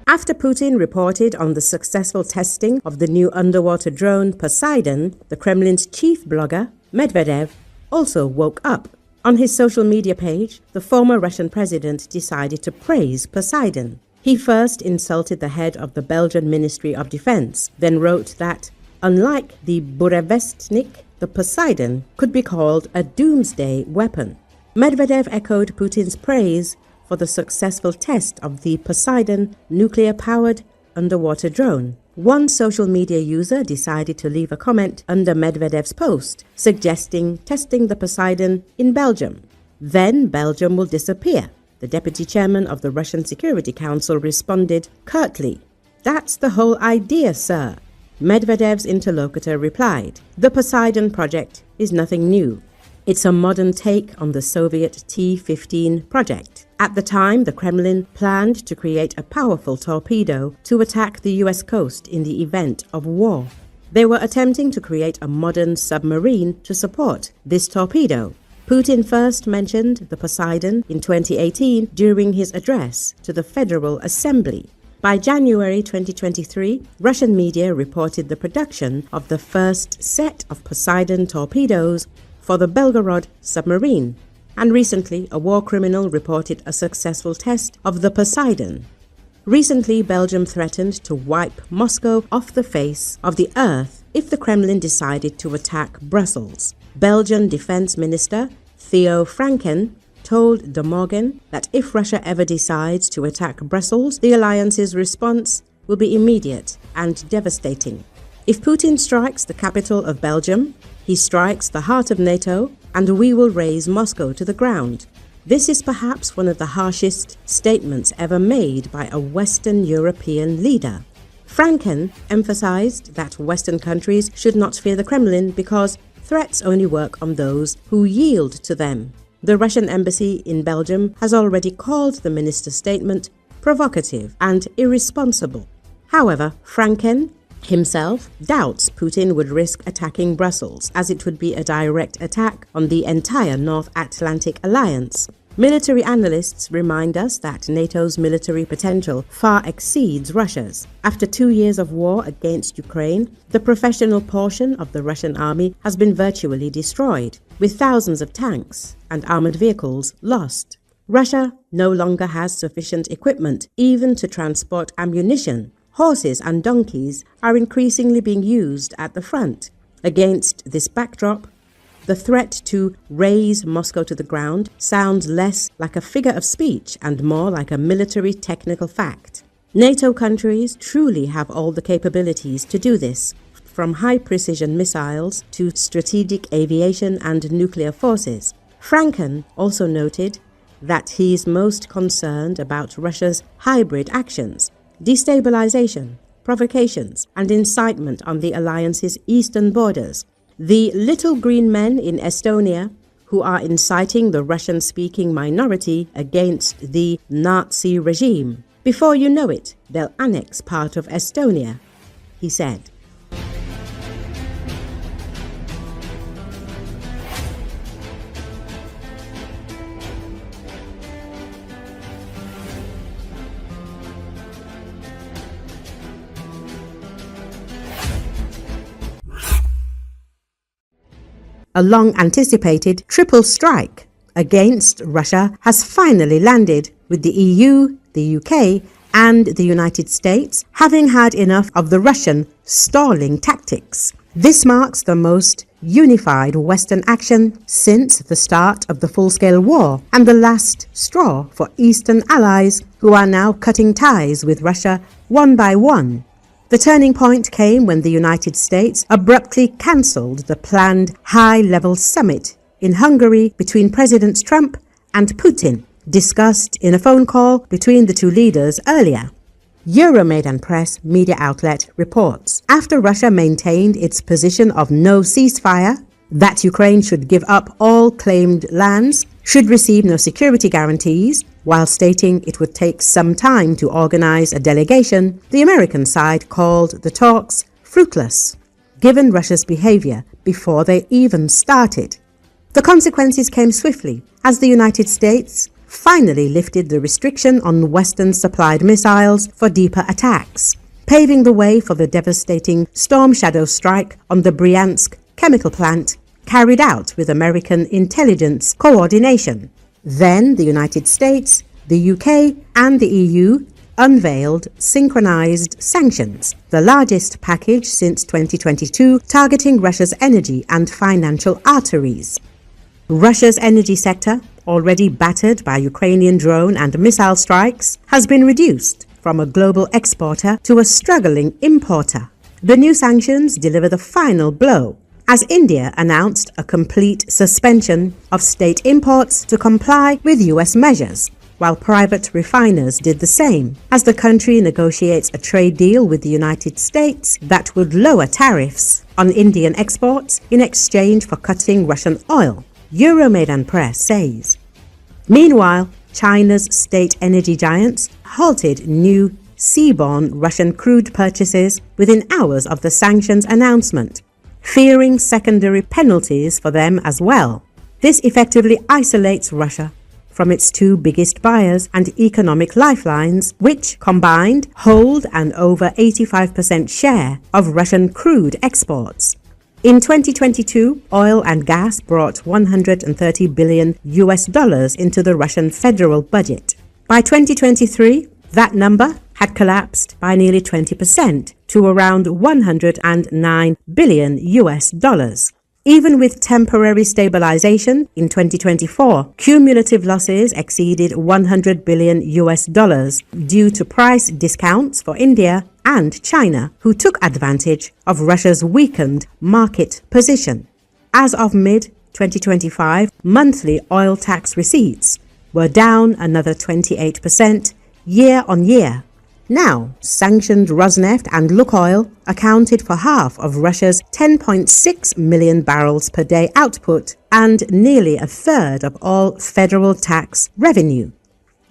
After Putin reported on the successful testing of the new underwater drone Poseidon, the Kremlin's chief blogger, Medvedev, also woke up. On his social media page, the former Russian president decided to praise Poseidon. He first insulted the head of the Belgian Ministry of Defense, then wrote that, unlike the Burevestnik, the Poseidon could be called a doomsday weapon. Medvedev echoed Putin's praise for the successful test of the Poseidon nuclear-powered underwater drone. One social media user decided to leave a comment under Medvedev's post, suggesting testing the Poseidon in Belgium. Then Belgium will disappear. The deputy chairman of the Russian Security Council responded curtly, "That's the whole idea, sir." Medvedev's interlocutor replied, "The Poseidon project is nothing new. It's a modern take on the Soviet T-15 project. At the time, the Kremlin planned to create a powerful torpedo to attack the US coast in the event of war. They were attempting to create a modern submarine to support this torpedo. Putin first mentioned the Poseidon in 2018 during his address to the Federal Assembly. By January 2023, Russian media reported the production of the first set of Poseidon torpedoes for the Belgorod submarine, and recently a war criminal reported a successful test of the Poseidon. Recently, Belgium threatened to wipe Moscow off the face of the earth if the Kremlin decided to attack Brussels. Belgian Defense Minister Theo Francken told the Morgen that if Russia ever decides to attack Brussels, the alliance's response will be immediate and devastating. If Putin strikes the capital of Belgium, he strikes the heart of NATO, and we will raze Moscow to the ground. This is perhaps one of the harshest statements ever made by a Western European leader. Franken emphasized that Western countries should not fear the Kremlin because threats only work on those who yield to them. The Russian embassy in Belgium has already called the minister's statement provocative and irresponsible. However, Francken himself doubts Putin would risk attacking Brussels, as it would be a direct attack on the entire North Atlantic alliance. Military analysts remind us that NATO's military potential far exceeds Russia's. After 2 years of war against Ukraine, the professional portion of the Russian army has been virtually destroyed, with thousands of tanks and armored vehicles lost. Russia no longer has sufficient equipment even to transport ammunition. Horses and donkeys are increasingly being used at the front. Against this backdrop, the threat to raze Moscow to the ground sounds less like a figure of speech and more like a military technical fact. NATO countries truly have all the capabilities to do this, from high-precision missiles to strategic aviation and nuclear forces. Francken also noted that he is most concerned about Russia's hybrid actions, destabilization, provocations, and incitement on the alliance's eastern borders. The little green men in Estonia, who are inciting the Russian-speaking minority against the Nazi regime. Before you know it, they'll annex part of Estonia, he said. A long-anticipated triple strike against Russia has finally landed, with the EU, the UK, and the United States having had enough of the Russian stalling tactics. This marks the most unified Western action since the start of the full-scale war, and the last straw for Eastern allies who are now cutting ties with Russia one by one. The turning point came when the United States abruptly cancelled the planned high-level summit in Hungary between Presidents Trump and Putin, discussed in a phone call between the two leaders earlier. Euromaidan Press media outlet reports, after Russia maintained its position of no ceasefire, that Ukraine should give up all claimed lands, should receive no security guarantees, while stating it would take some time to organize a delegation, the American side called the talks fruitless, given Russia's behavior before they even started. The consequences came swiftly, as the United States finally lifted the restriction on Western-supplied missiles for deeper attacks, paving the way for the devastating Storm Shadow strike on the Bryansk chemical plant carried out with American intelligence coordination. Then the United States, the UK and the EU unveiled synchronized sanctions, the largest package since 2022 targeting Russia's energy and financial arteries. Russia's energy sector, already battered by Ukrainian drone and missile strikes, has been reduced from a global exporter to a struggling importer. The new sanctions deliver the final blow, as India announced a complete suspension of state imports to comply with US measures, while private refiners did the same, as the country negotiates a trade deal with the United States that would lower tariffs on Indian exports in exchange for cutting Russian oil, Euromaidan Press says. Meanwhile, China's state energy giants halted new seaborne Russian crude purchases within hours of the sanctions announcement, fearing secondary penalties for them as well. This effectively isolates Russia from its two biggest buyers and economic lifelines, which combined hold an over 85% share of Russian crude exports. In 2022, oil and gas brought $130 billion into the Russian federal budget. By 2023, that number had collapsed by nearly 20% to around $109 billion. Even with temporary stabilization in 2024, cumulative losses exceeded $100 billion due to price discounts for India and China, who took advantage of Russia's weakened market position. As of mid-2025, monthly oil tax receipts were down another 28% year on year. Now, sanctioned Rosneft and Lukoil accounted for half of Russia's 10.6 million barrels per day output and nearly a third of all federal tax revenue,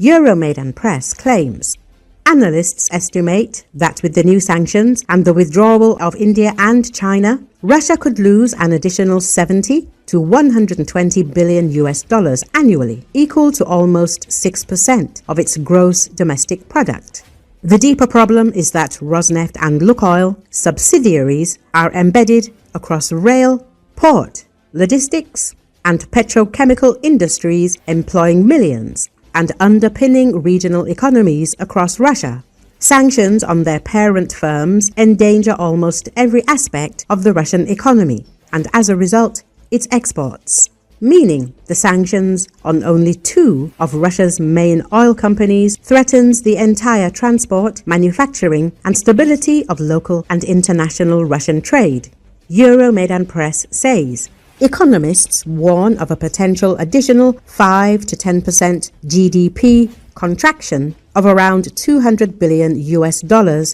Euromaidan Press claims. Analysts estimate that with the new sanctions and the withdrawal of India and China, Russia could lose an additional $70 to $120 billion annually, equal to almost 6% of its gross domestic product. The deeper problem is that Rosneft and Lukoil subsidiaries are embedded across rail, port, logistics, and petrochemical industries, employing millions and underpinning regional economies across Russia. Sanctions on their parent firms endanger almost every aspect of the Russian economy and, as a result, its exports. Meaning the sanctions on only two of Russia's main oil companies threatens the entire transport, manufacturing and stability of local and international Russian trade, Euromaidan Press says. Economists warn of a potential additional 5 to 10% GDP contraction of around $200 billion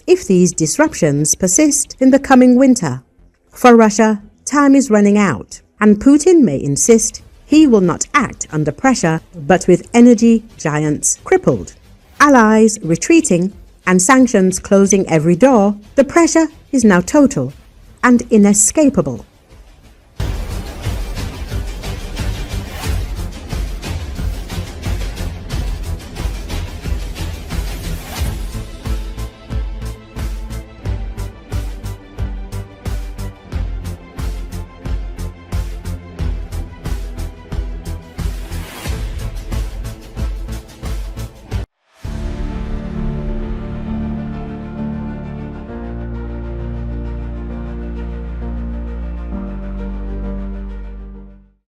if these disruptions persist in the coming winter. For Russia, time is running out, and Putin may insist he will not act under pressure, but with energy giants crippled, allies retreating, and sanctions closing every door, the pressure is now total and inescapable.